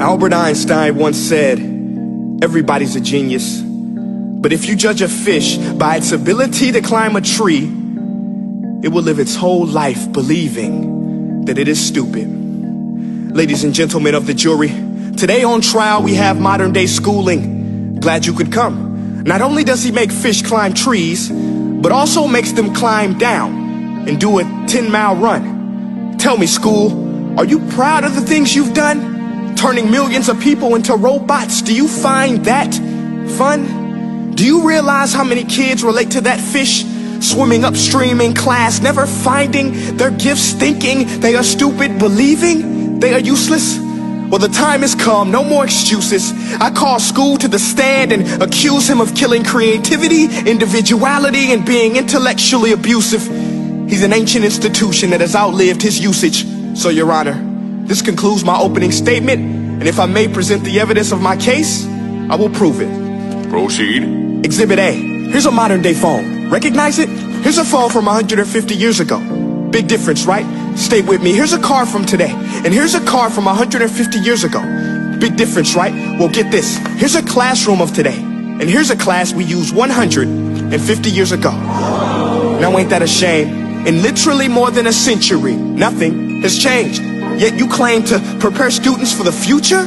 Albert Einstein once said, everybody's a genius, but if you judge a fish by its ability to climb a tree, it will live its whole life believing that it is stupid. Ladies and gentlemen of the jury, today on trial we have modern day schooling. Glad you could come. Not only does he make fish climb trees, but also makes them climb down and do a 10-mile run. Tell me, school, are you proud of the things you've done? Turning millions of people into robots, do you find that fun? Do you realize how many kids relate to that fish swimming upstream in class, never finding their gifts, thinking they are stupid, believing they are useless? Well, the time has come, no more excuses. I call school to the stand and accuse him of killing creativity, individuality, and being intellectually abusive. He's an ancient institution that has outlived his usage. So, Your Honor, this concludes my opening statement, and if I may present the evidence of my case, I will prove it. Proceed. Exhibit A. Here's a modern day phone. Recognize it? Here's a phone from 150 years ago. Big difference, right? Stay with me. Here's a car from today, and here's a car from 150 years ago. Big difference, right? Well, get this. Here's a classroom of today, and here's a class we used 150 years ago. Now, ain't that a shame? In literally more than a century, nothing has changed. Yet you claim to prepare students for the future?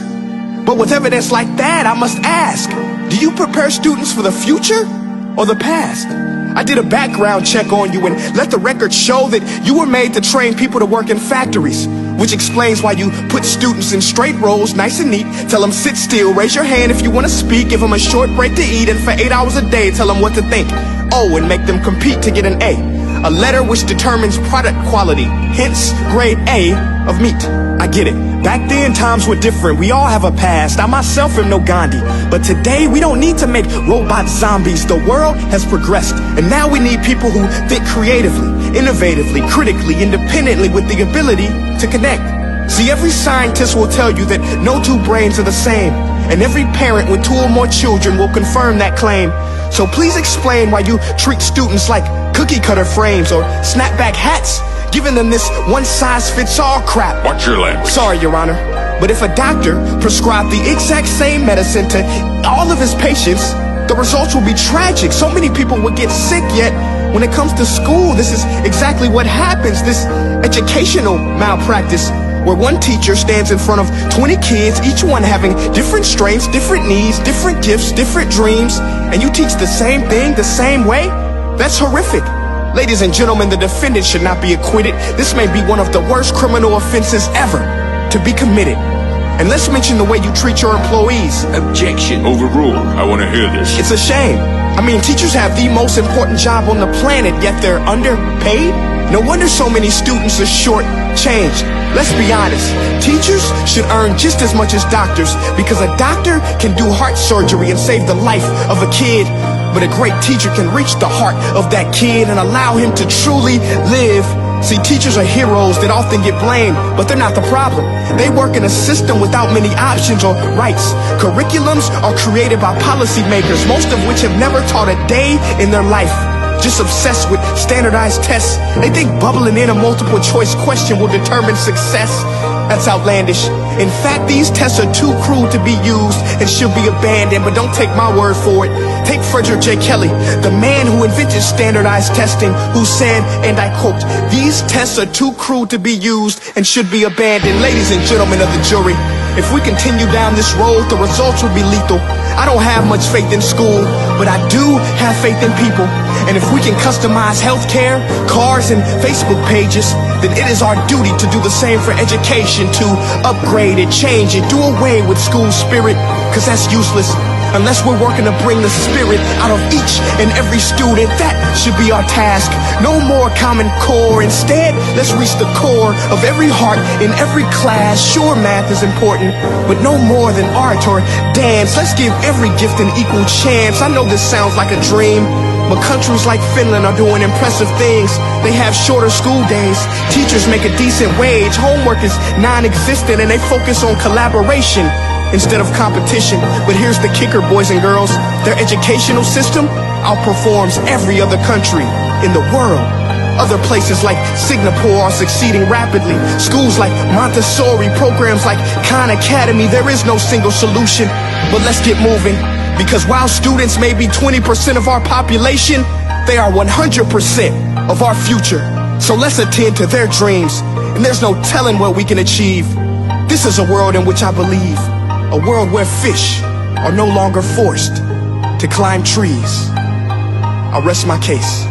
But with evidence like that, I must ask, do you prepare students for the future or the past? I did a background check on you and let the record show that you were made to train people to work in factories, which explains why you put students in straight rows, nice and neat, tell them sit still, raise your hand if you want to speak, give them a short break to eat, and for 8 hours a day tell them what to think. Oh, and make them compete to get an A letter which determines product quality, hence grade A of meat. I get it. Back then, times were different. We all have a past. I myself am no Gandhi. But today, we don't need to make robot zombies. The world has progressed. And now we need people who think creatively, innovatively, critically, independently, with the ability to connect. See, every scientist will tell you that no two brains are the same. And every parent with 2 or more children will confirm that claim. So please explain why you treat students like cookie cutter frames or snapback hats, giving them this one-size-fits-all crap. Watch your language. Sorry, Your Honor, but if a doctor prescribed the exact same medicine to all of his patients, the results will be tragic. So many people would get sick, yet when it comes to school, this is exactly what happens. This educational malpractice, where one teacher stands in front of 20 kids, each one having different strengths, different needs, different gifts, different dreams, and you teach the same thing the same way? That's horrific. Ladies and gentlemen, the defendant should not be acquitted. This may be one of the worst criminal offenses ever to be committed. And let's mention the way you treat your employees. Objection. Overruled. I want to hear this. It's a shame. I mean, teachers have the most important job on the planet, yet they're underpaid? No wonder so many students are short-changed. Let's be honest, teachers should earn just as much as doctors, because a doctor can do heart surgery and save the life of a kid, but a great teacher can reach the heart of that kid and allow him to truly live. See, teachers are heroes that often get blamed, but they're not the problem. They work in a system without many options or rights. Curriculums are created by policymakers, most of which have never taught a day in their life. Just obsessed with standardized tests. They think bubbling in a multiple choice question will determine success. That's outlandish. In fact, these tests are too crude to be used and should be abandoned, but don't take my word for it. Take Frederick J. Kelly, the man who invented standardized testing, who said, and I quote, "These tests are too crude to be used and should be abandoned." Ladies and gentlemen of the jury, if we continue down this road, the results will be lethal. I don't have much faith in school, but I do have faith in people. And if we can customize healthcare, cars, and Facebook pages, then it is our duty to do the same for education, to upgrade it, change it, do away with school spirit, because that's useless. Unless we're working to bring the spirit out of each and every student, that should be our task. No more Common Core. Instead, let's reach the core of every heart in every class. Sure, math is important, but no more than art or dance. Let's give every gift an equal chance. I know this sounds like a dream, but countries like Finland are doing impressive things. They have shorter school days. Teachers make a decent wage. Homework is non-existent, and they focus on collaboration instead of competition. But here's the kicker, boys and girls. Their educational system outperforms every other country in the world. Other places like Singapore are succeeding rapidly. Schools like Montessori, programs like Khan Academy, there is no single solution. But let's get moving, because while students may be 20% of our population, they are 100% of our future. So let's attend to their dreams, and there's no telling what we can achieve. This is a world in which I believe, a world where fish are no longer forced to climb trees. I rest my case.